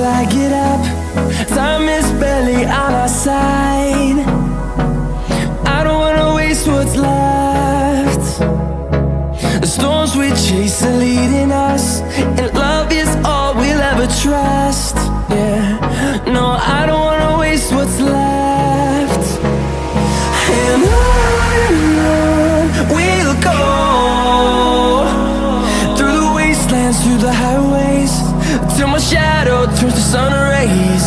I get up. Time is barely on our side. I don't wanna waste what's left. The storms we chase are leading us, and love is all we'll ever trust. Yeah, no, I don't wanna waste what's left. And on we'll go, through the wastelands, through the highways, till my shadow turns to sun rays.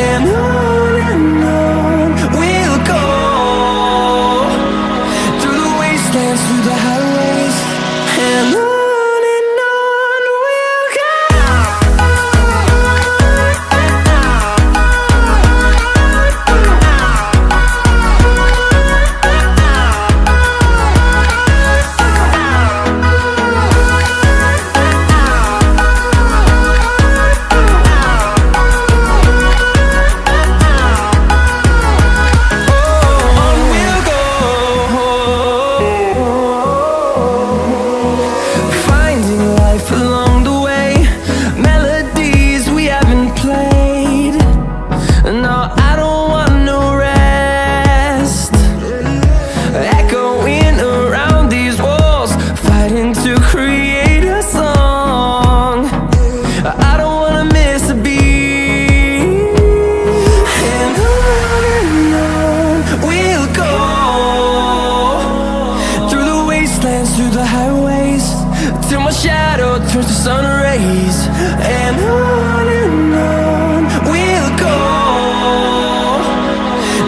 And on we'll go, through the wastelands, through the highways, and on we'll go. Through the highways, till my shadow turns to sun rays. And on we'll go,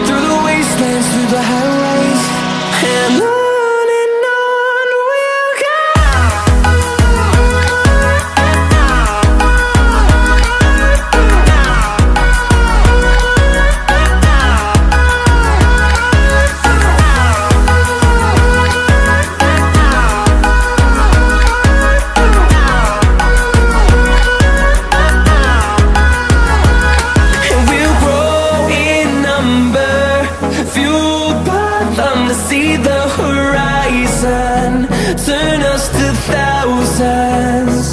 through the wastelands, through the highways, and on we'll go. See the horizon, turn us to thousands,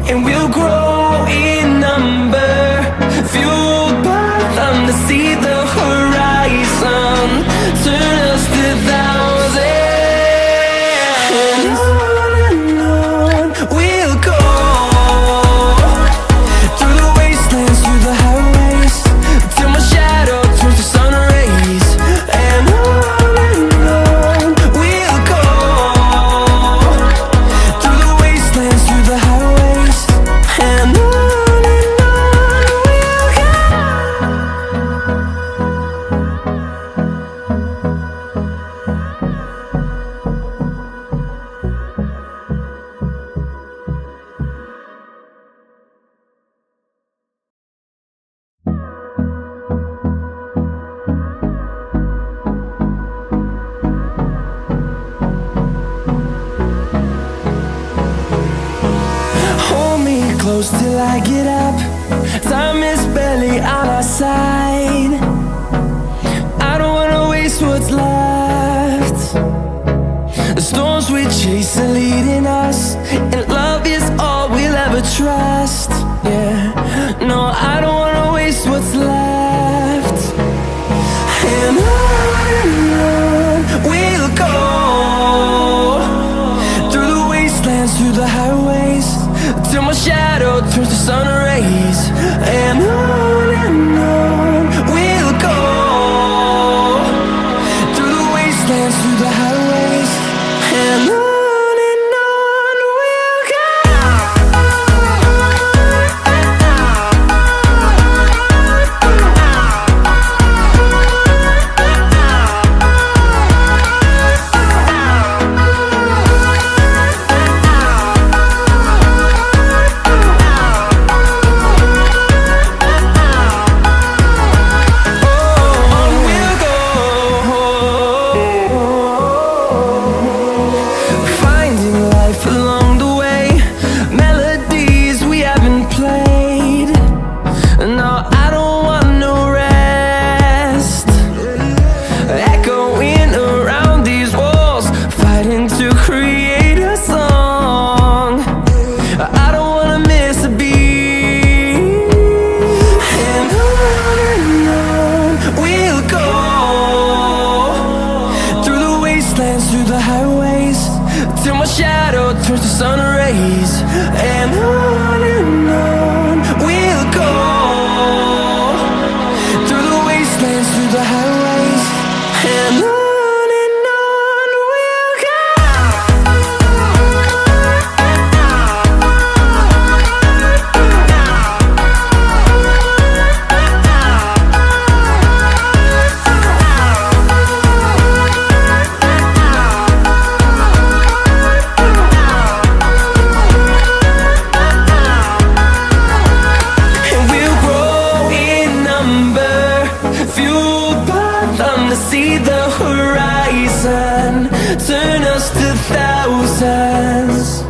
and we'll grow in number, fueled by them. To see the horizon, turn us to thousands, and on we'll go, through the wastelands, through the highways, till my shadow turns to sun rays. And close till I get up. Time is barely on our side. I don't wanna waste what's left. The storms we chase are leading us, and love is all we'll ever trust. Yeah, no, I don't wanna waste what's left. And on we'll go, through the wastelands, through the highways, till my shadow turns to sun rays. And on we'll go, through the wastelands, through the highways, and on. We'll go. sense.